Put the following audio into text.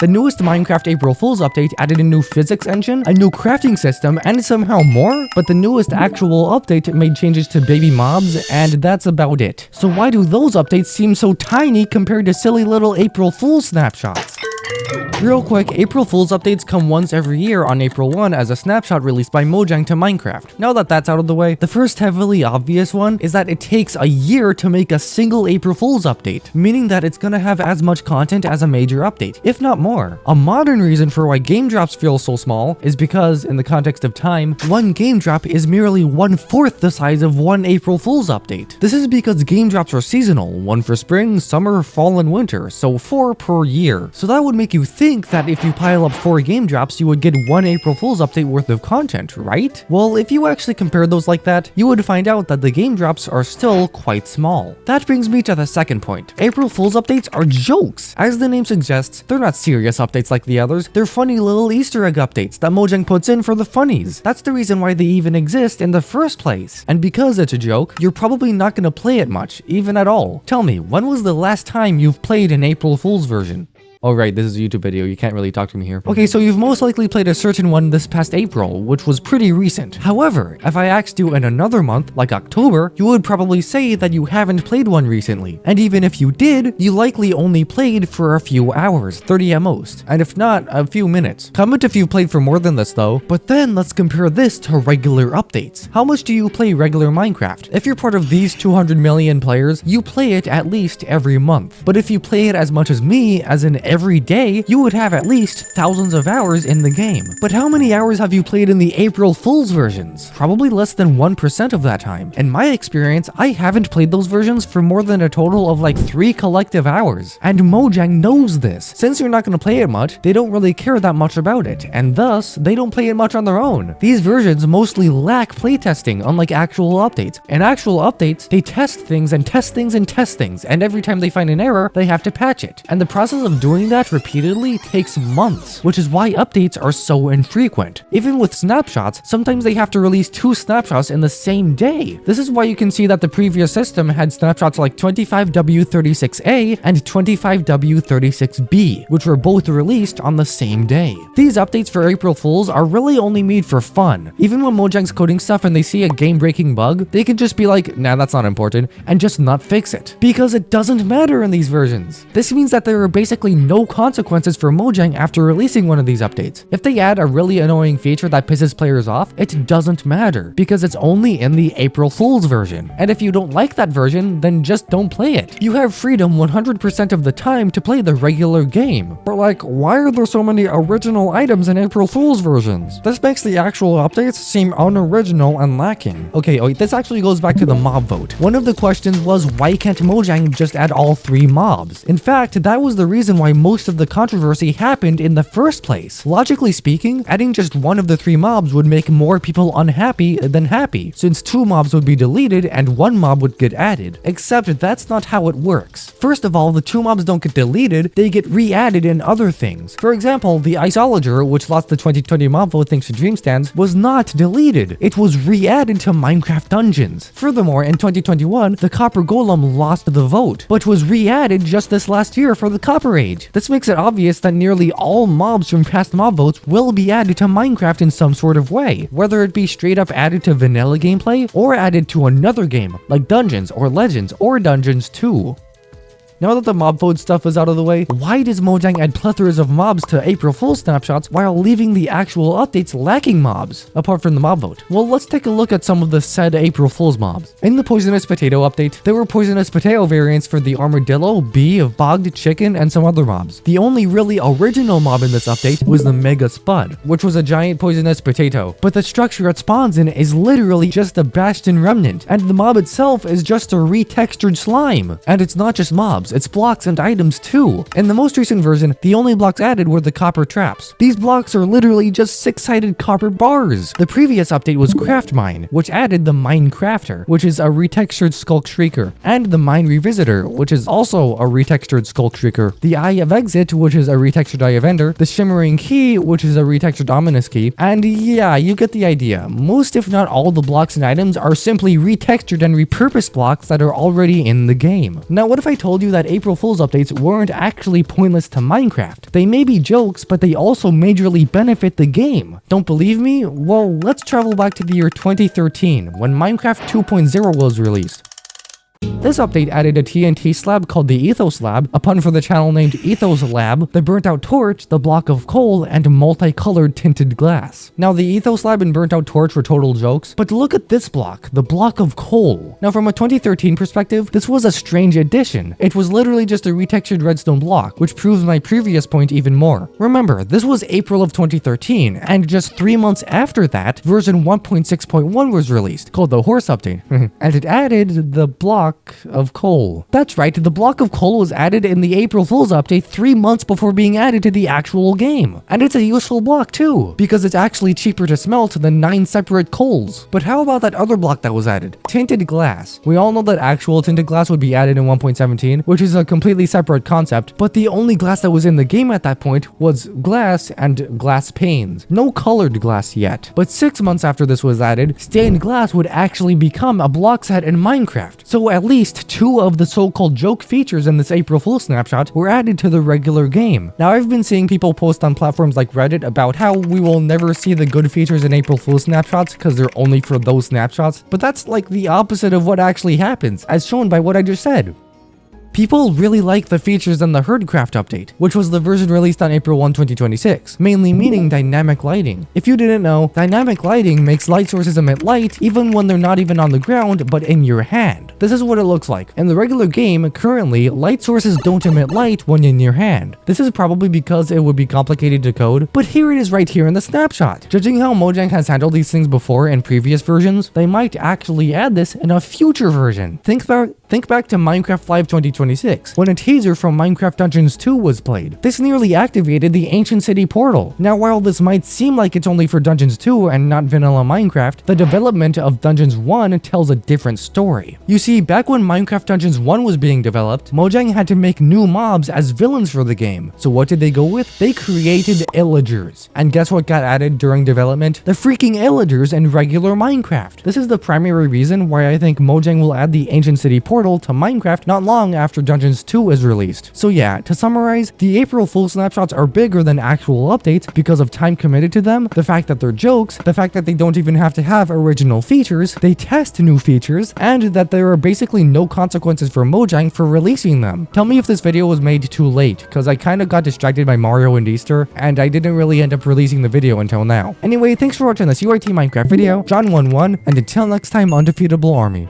The newest Minecraft April Fool's update added a new physics engine, a new crafting system, and somehow more, but the newest actual update made changes to baby mobs, and that's about it. So why do those updates seem so tiny compared to silly little April Fool's snapshots? Real quick, April Fool's updates come once every year on April 1 as a snapshot released by Mojang to Minecraft. Now that that's out of the way, the first heavily obvious one is that it takes a year to make a single April Fool's update, meaning that it's gonna have as much content as a major update, if not more. A modern reason for why game drops feel so small is because, in the context of time, one game drop is merely 1/4 the size of one April Fool's update. This is because game drops are seasonal, one for spring, summer, fall, and winter, so 4 per year. So that would make you think that if you pile up 4 game drops, you would get one April Fool's update worth of content, right? Well, if you actually compare those like that, you would find out that the game drops are still quite small. That brings me to the second point. April Fool's updates are jokes. As the name suggests, they're not serious updates like the others, they're funny little Easter egg updates that Mojang puts in for the funnies. That's the reason why they even exist in the first place. And because it's a joke, you're probably not gonna play it much, even at all. Tell me, when was the last time you've played an April Fool's version? Oh right, this is a YouTube video, you can't really talk to me here. Okay, so you've most likely played a certain one this past April, which was pretty recent. However, if I asked you in another month, like October, you would probably say that you haven't played one recently. And even if you did, you likely only played for a few hours, 30 at most. And if not, a few minutes. Comment if you've played for more than this though. But then let's compare this to regular updates. How much do you play regular Minecraft? If you're part of these 200 million players, you play it at least every month. But if you play it as much as me, as in every day, you would have at least thousands of hours in the game. But how many hours have you played in the April Fool's versions? Probably less than 1% of that time. In my experience, I haven't played those versions for more than a total of like 3 collective hours. And Mojang knows this. Since you're not going to play it much, they don't really care that much about it, and thus, they don't play it much on their own. These versions mostly lack playtesting, unlike actual updates. In actual updates, they test things and test things and test things, and every time they find an error, they have to patch it. And the process of doing that repeatedly takes months, which is why updates are so infrequent. Even with snapshots, sometimes they have to release 2 snapshots in the same day. This is why you can see that the previous system had snapshots like 25W36A and 25W36B, which were both released on the same day. These updates for April Fools are really only made for fun. Even when Mojang's coding stuff and they see a game-breaking bug, they can just be like, nah, that's not important, and just not fix it. Because it doesn't matter in these versions. This means that there are basically no consequences for Mojang after releasing one of these updates. If they add a really annoying feature that pisses players off, it doesn't matter, because it's only in the April Fool's version. And if you don't like that version, then just don't play it. You have freedom 100% of the time to play the regular game. But like, why are there so many original items in April Fool's versions? This makes the actual updates seem unoriginal and lacking. Okay, this actually goes back to the mob vote. One of the questions was, why can't Mojang just add all 3 mobs? In fact, that was the reason why most of the controversy happened in the first place. Logically speaking, adding just one of the 3 mobs would make more people unhappy than happy, since 2 mobs would be deleted and 1 mob would get added. Except that's not how it works. First of all, the 2 mobs don't get deleted, they get re-added in other things. For example, the Iceologer, which lost the 2020 mob vote thanks to Dream Stands, was not deleted. It was re-added to Minecraft Dungeons. Furthermore, in 2021, the Copper Golem lost the vote, but was re-added just this last year for the Copper Age. This makes it obvious that nearly all mobs from past mob votes will be added to Minecraft in some sort of way, whether it be straight up added to vanilla gameplay or added to another game, like Dungeons or Legends or Dungeons 2. Now that the mob vote stuff is out of the way, why does Mojang add plethoras of mobs to April Fool's snapshots while leaving the actual updates lacking mobs, apart from the mob vote? Well, let's take a look at some of the said April Fool's mobs. In the Poisonous Potato update, there were Poisonous Potato variants for the Armadillo, Bee, of Bogged Chicken, and some other mobs. The only really original mob in this update was the Mega Spud, which was a giant poisonous potato, but the structure it spawns in is literally just a Bastion remnant, and the mob itself is just a retextured slime. And it's not just mobs, its blocks and items too. In the most recent version, the only blocks added were the copper traps. These blocks are literally just 6-sided copper bars. The previous update was Craft Mine, which added the Mine Crafter, which is a retextured Skulk Shrieker, and the Mine Revisitor, which is also a retextured Skulk Shrieker, the Eye of Exit, which is a retextured Eye of Ender, the Shimmering Key, which is a retextured Ominous Key, and yeah, you get the idea. Most if not all the blocks and items are simply retextured and repurposed blocks that are already in the game. Now, what if I told you that that April Fool's updates weren't actually pointless to Minecraft. They may be jokes, but they also majorly benefit the game. Don't believe me? Well, let's travel back to the year 2013, when Minecraft 2.0 was released. This update added a TNT slab called the Ethos Lab, a pun for the channel named Ethos Lab, the burnt out torch, the block of coal, and multicolored tinted glass. Now the Ethos Lab and burnt out torch were total jokes, but look at this block, the block of coal. Now from a 2013 perspective, this was a strange addition. It was literally just a retextured redstone block, which proves my previous point even more. Remember, this was April of 2013, and just 3 months after that, version 1.6.1 was released, called the Horse Update, and it added the block of coal. That's right, the block of coal was added in the April Fool's update 3 months before being added to the actual game. And it's a useful block too, because it's actually cheaper to smelt than 9 separate coals. But how about that other block that was added? Tinted glass. We all know that actual tinted glass would be added in 1.17, which is a completely separate concept, but the only glass that was in the game at that point was glass and glass panes. No colored glass yet. But 6 months after this was added, stained glass would actually become a block set in Minecraft. So at least 2 of the so-called joke features in this April Fool snapshot were added to the regular game. Now I've been seeing people post on platforms like Reddit about how we will never see the good features in April Fool snapshots because they're only for those snapshots, but that's like the opposite of what actually happens, as shown by what I just said. People really like the features in the Herdcraft update, which was the version released on April 1, 2026, mainly meaning dynamic lighting. If you didn't know, dynamic lighting makes light sources emit light even when they're not even on the ground but in your hand. This is what it looks like. In the regular game, currently, light sources don't emit light when in your hand. This is probably because it would be complicated to code, but here it is right here in the snapshot. Judging how Mojang has handled these things before in previous versions, they might actually add this in a future version. Think back to Minecraft Live 2026, when a teaser from Minecraft Dungeons 2 was played. This nearly activated the Ancient City portal. Now while this might seem like it's only for Dungeons 2 and not vanilla Minecraft, the development of Dungeons 1 tells a different story. You see, back when Minecraft Dungeons 1 was being developed, Mojang had to make new mobs as villains for the game. So what did they go with? They created illagers. And guess what got added during development? The freaking illagers in regular Minecraft. This is the primary reason why I think Mojang will add the Ancient City portal to Minecraft not long after Dungeons 2 is released. So yeah, to summarize, the April Fool snapshots are bigger than actual updates because of time committed to them, the fact that they're jokes, the fact that they don't even have to have original features, they test new features, and that there are basically no consequences for Mojang for releasing them. Tell me if this video was made too late, because I kinda got distracted by Mario and Easter, and I didn't really end up releasing the video until now. Anyway, thanks for watching this UIT Minecraft video, John11, and until next time, undefeatable army.